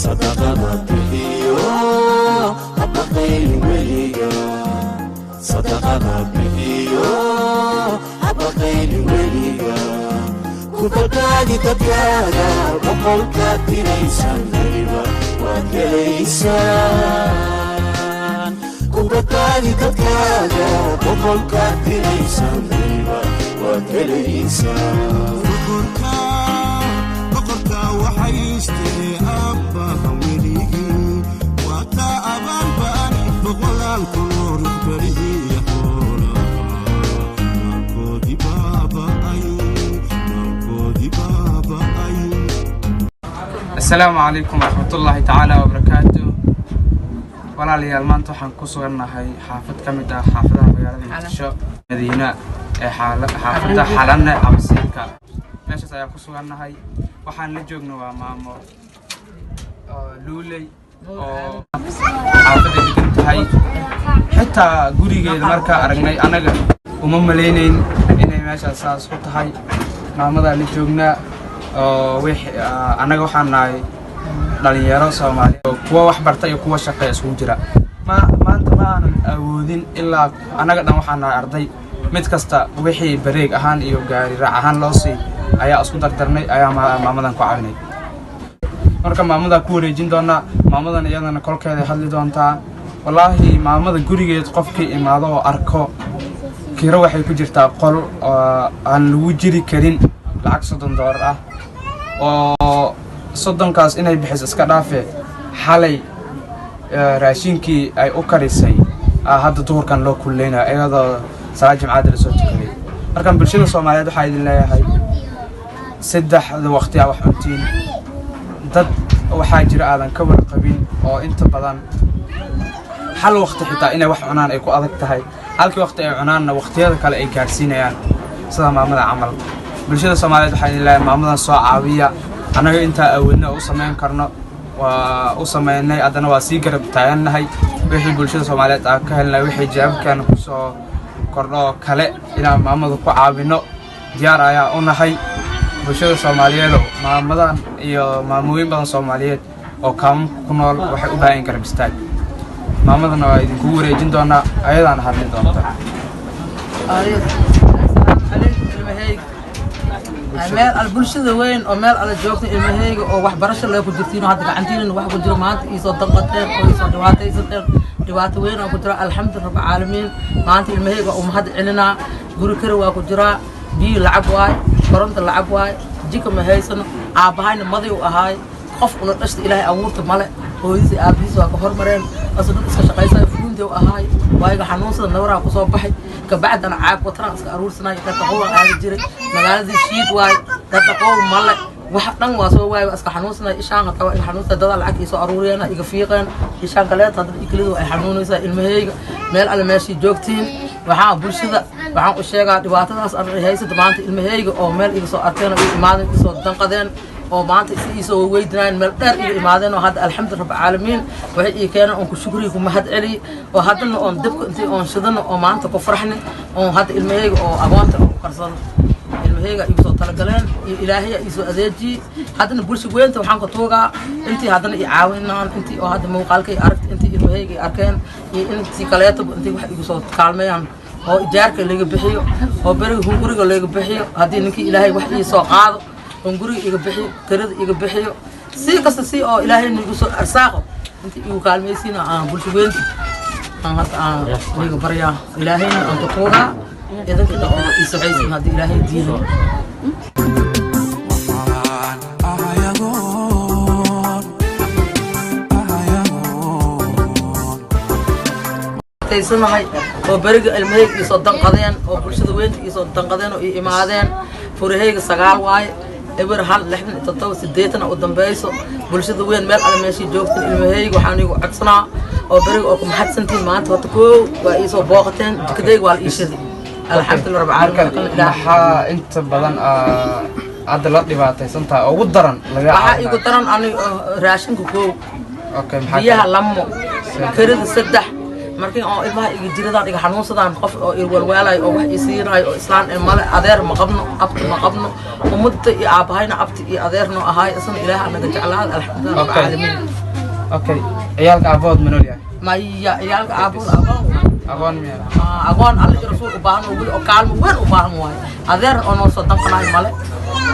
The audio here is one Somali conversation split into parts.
صدقنا بحيو أبقين وليا صدقنا بحيو أبقين وليا كبدادي تبيانا وقولك تريسان غريبا وكليسان كبدادي تبيانا وقولك تريسان غريبا وكليسان وحيشتي أبا وليجي وقتا أبان باني بغلال كلور بريه يحولا نالكودي بابا أيو نالكودي بابا أيو. السلام عليكم ورحمة الله تعالى وبركاته. ولا لي المانتو حنكسرنا هاي حافظ كمدا حافظها مجالد الشاء مدينة حافظها حالنا عبسيكا meesha ayaa ku sugannahay waxaan la joognaa waa maamo luulay oo xaafadda degan tahay xitaa gurigeeda markaa aragnay anaga uma maleynayn inay meeshaas saas ku tahay maamada la joognaa oo anaga waxaan nahay dhalinyaro Soomaali oo kuwa wax bartay iyo kuwa shaqo isugu jira maanta ma aanan awoodin ilaa anaga dhan waxaan nahay arday mid kasta wixii bareeg ahaan iyo gaari raac ahaan loo sii ayaa isku dardarnay ayaa maamadan ku caawinay marka maamada ku wareejin doona maamadan iyadana kolkeeda hadli doontaa wallahi maamada gurigeed qofkii imaado oo arko kiro waxay ku jirtaa qol aan lagu jiri karin lacag $30 ah oo 30 kaas inay bixiso iska dhaafe xalay raashinkii ay u karisay hadda duhurkan loo kulleynaa iyadoo salaad jimcaad la soo tukaday marka bulshada Soomaaliyeed waxa idin leeyahay saddex waqti wax cuntiin dad waxa jira aadan ka warqabin oo inta badan hal waqti xitaa inay wax cunaan ay ku adag tahay halkii waqti ay cunaanna waqtiyada kale ay gaarsiinayaan sida maamada camal bulshada Soomaaliyeed waxa idin leeyahay maamadan soo caawiya anaga inta awoodna u sameyn karno waa u sameynay adana waa si garab taaganahay wixii bulshada Soomaaliyeed ka helnay wixii jaabkan ku soo kordho kale inaan maamada ku caawino diyaar ayaa u nahay bulshada Soomaaliyeed maamadan iyo maamooyin badan Soomaaliyeed oo kaam ku nool waxay u baahan garab istaag maamadana waa idin ku wareejin doona ayadana hadli doonta meel albulshada weyn oo meel ala joogto ilmahayga oo wax barasho leh ku jirtiin hadda gacantiina wax ku jiro maanta isoo danqateen oo isoo dhibaato weyn oo ku jira alxamdulillah rabbil caalamiin maanta ilmahayga oo mahad celinaa guri kale waa ku jira biyo lacag waay koronto lacag waay jika ma haysano aabahayna maday u ahaay qof ula dhashta ilaahay abuurta male hooyadii aabihiis waa ka hormareen asoo dad iska shaqaysaa fulintii u ahaay waayiga xanuunsada nabaraa ku soo baxay ka bacdana caag wataan iska aruursanay dadka qowl aadi jiray magaaladii shiid waay dadka qowl male wax dhan waa soo waay iska xanuunsanay ishaan ka waa xanuunsan dad lacag isoo aruuriyana iga fiiqeen ishaan kaleeta dad iklidu ay xanuunaysaa ilmahayga meel alle meeshii joogtiin waxaan bulshada waxaan u sheegaa dhibaatadaas aan haysto maanta ilmahayga oo meel iga soo arkeen oo imaadeen isoo danqadeen oo maanta isoo weydinaan meel dheer iga imaadeen oo hadda alxamdulillah rabbil caalamiin waxay ii keeneen oo ku shukriyo ku mahad celi oo haddana oo dabka intii oo shidana oo maanta ku farxnay oo hadda ilmahayga oo agoonta oo qarsan ilmahayga igu soo talagaleen iyo ilaahay isoo adeeji haddana bulshada weynta waxaan ku toogaa intii haddana i caawinaan intii oo hadda muuqaalkay aragtay intii ilmahayga arkeen iyo intii kaleeto intii wax igu soo kaalmeeyaan oo ijaarka laga bixiyo oo bariga hunguriga laga bixiyo haddii ninkii ilaahay wax ii soo qaado hunguriga iga bixiyo karada iga bixiyo si kasta si oo ilaahay nagu soo arsaaqo intii igu kaalmeysiina aan bulshada weynta aan hadda aan iga baryaa ilaahayna aan ku toogaa idinka oo ii saxaysan haddii ilaahay diido taysanahay oo bariga ilmahayga isoo danqadeen oo bulshada weynta isoo danqadeen oo ii imaadeen furahayga 9 waaye eber hal 67 u dambayso bulshada weyn meel alle meeshii joogto ilmahayga waxaan igu codsanaa oo bariga oo ku mahadsantiin maanta wata koo waa isoo booqateen jikadayga waa la ii shiday alxamdulillah rabbil caalamiin waxaa inta badan hadda la dhibaataysantaa ugu daran laga waxaa igu daran aniga raashinka koo okay biyaha lamo karida 3 markii oo ilmaha iga jiradaan iga xanuunsadaan qof oo walwaalay oo wax isiinay oo islaan male adeer ma qabno abti ma qabno ummadda iyo aabahayna abti iyo adeerno ahaay isna ilaaha naga jeclaad alxamdulillah rabbil caalamiin okay ciyaalka aabood ma nool yahay maya ciyaalka aabood agoon miya agoon alla iyo rasuul u baahan oo kaalmo weyn u baahan waay adeer oo noo soo danqanaay male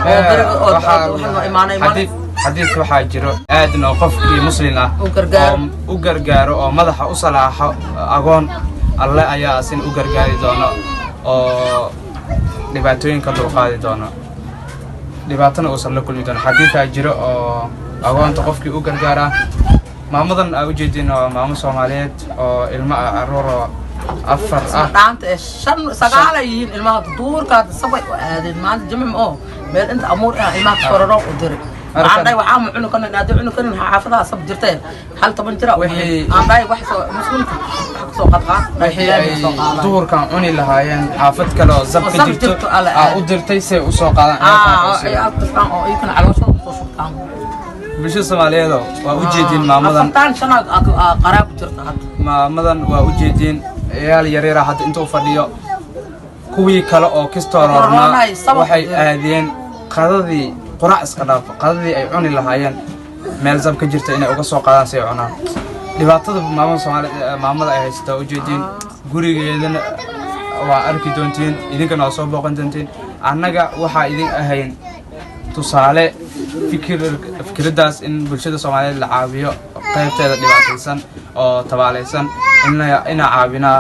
oo bariga oo waxaan imaanay male حديث waxaa jiro aadna oo qofkii muslim ah u gargaaro oo madaxa u salaaxo agoon alle ayaa asin u gargaari doona oo dhibaatooyinka dulqaadi doona dhibaatana uu la kulmi doona xadiiska jiro oo agoonta qofkii u gargaara maamadan ay u jeedin oo maamo Soomaaliyeed oo ilmo aroor afar dhaanta shan sagaal yihiin ilmaha duurka sabay oo aadeen maanta jimcimo oo meel inta amuur ah ilmaha kororo u diray عندي وعام عنو كنا نادي عنو كنا حافظها صب جرتين هل طبعا جرا عندي واحد مسلم سو قطعه دور كان عني لهاين حافظ كلو زبط جرت او درتي سي او سو قادان اي اطفال او يكون على وسط سلطان بشو Soomaaliyeedo waa u jeedin maamadan sultan shana qaraab jirta had maamadan waa u jeedin ciyaal yaryar hadda intuu fadhiyo kuwii kale oo kistoorna waxay aadeen qadadii qurac iska dhaaf qadadii ay cuni lahaayeen meel zab ka jirta inay uga soo qaadaan si ay cunaan dhibaatada maamada Soomaaliyeed maamada ay haysto u jeedin gurigeedana waa arki doontiin idinkana soo booqan doontiin annaga waxa idin ahayn tusaale fikradaas in bulshada Soomaaliyeed la caawiyo qaybteeda dhibaataysan oo tabaaleysan in caawina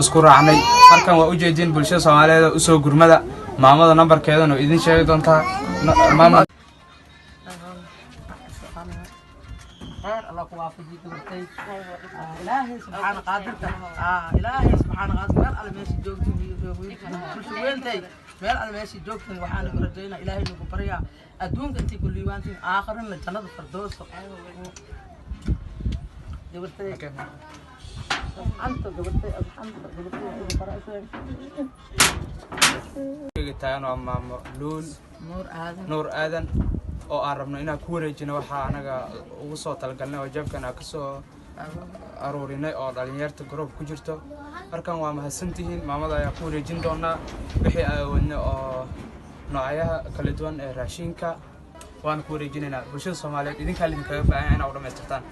isku raacnay markan waa u jeedin bulshada Soomaaliyeed u soo gurmada maamada numberkeedan oo idin sheegi doontaa maama الله كوافجي كبرتي إلهي سبحانه قادرك إلهي سبحانه قادرك مال على ماشي جوجتي كل شوين تي مال على ماشي جوجتي وحنا كرجينا إلهي نكبريا أدونك أنت كل يوانتي آخر من الجنة الفردوس كبرتي أنت كبرتي الحمد كبرتي تايانو ماما لول نور آدن oo aan rabno inaan ku wareejino waxa anaga ugu soo talgalnay oo jabkana ka soo aroorinay oo dhalinyarta group ku jirto markan waa mahadsantihiin maamada ayaa ku wareejin doona wixii ay wadno oo noocayaha kala duwan ee raashinka waan ku wareejinaynaa bulshada Soomaaliyeed idinka kaga baahan inaad u dhameystirtaan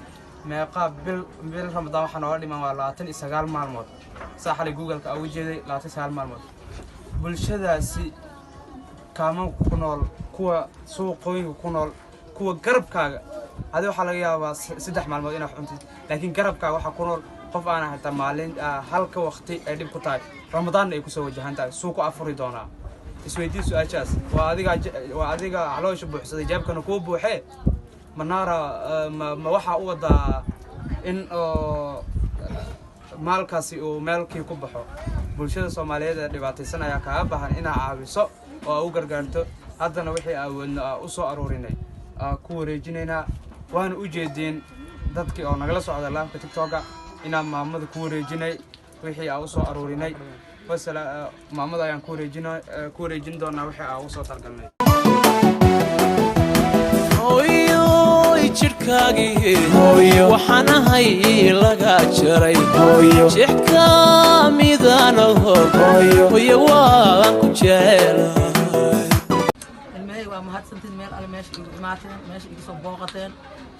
meeqa bil Ramadaan waxa noo dhiman waa 29 maalmood saaxali Google-ka ugu jeeday 29 maalmood bulshadaasi kaama ku nool kuwa suuqooyinka ku nool kuwa garabkaaga hada waxa laga yaabaa 3 maalmood inaad cuntid laakiin garabkaaga waxa ku nool qof aan hata maalin halka waqti ay dib ku tahay Ramadaan ay ku soo wajahan tahay suuq afuri doona isweydiin su'aashaas waa adiga caloosha buuxsaday jaabkana ku buuxee manara ma waxa u wada in maalkaasi uu meelkii ku baxo bulshada Soomaaliyeed ee dhibaataysan ayaa ka baahan inay caawiso oo u gargaarto haddana wixii awoodna u soo aroorinay ku wareejinayna waan u jeedin dadkii oo nagala socda live TikTok inaan maamada ku wareejinay wixii aan u soo aroorinay wasala maamada ayaan ku wareejin doonaa wixii aan u soo talgalnay jirkaagii waxaan ahay laga jaray jixka midana hooyo waan ku jecelahay المهي ومهات سنتين ميل على ماشي ماتين ماشي يصب بوقتين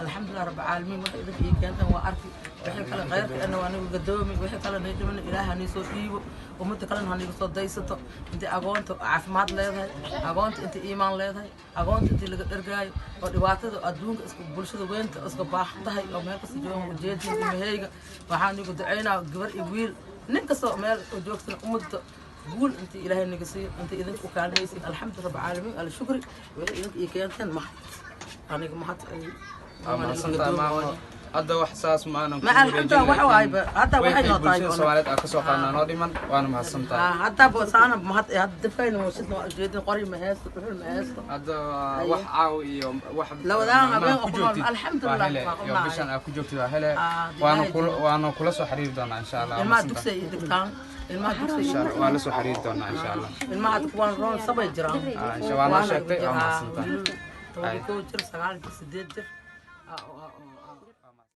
الحمد لله رب العالمين وحي إذا في كانت وأركي وحي كلا غير أنه وأنا قدومي وحي كلا نيجي من الإله هنيسو إيبو ومت كلا هنيسو دايسته أنت أقونت عفمات لهذا أقونت أنت إيمان لهذا أقونت أنت اللي قدرجاي ودواتة أدونك اسكو بولشة وينت اسكو باحتها أو مال كسجون وجيتي المهي وحاني قدعينا قبر إبويل نكسو مال وجوكتنا أمد قول أنت إلهي النقصي أنت إذا وكان ليس الحمد لله رب العالمين على شكري وإذا كانت محط أنا محط هذا وحساس ما أنا ما الحمد لله وحواي هذا واحد نطاي سوالات أكسو قلنا نوديمن وأنا محسنتا هذا بس أنا محط هذا دفين وشدنا جيد قريب مهاس تروح مهاس هذا وحعو يوم واحد لو ده أنا الحمد لله يوم بيشان أكو جوتي هلا وأنا كل سو حرير دونا إن شاء الله ما تكسي دكتور الماء تكسي وأنا سو حرير دونا إن شاء الله الماء تكون رون صبي جرام إن شاء الله أنا شاكر أنا محسنتا تو جر سجال جر سديد جر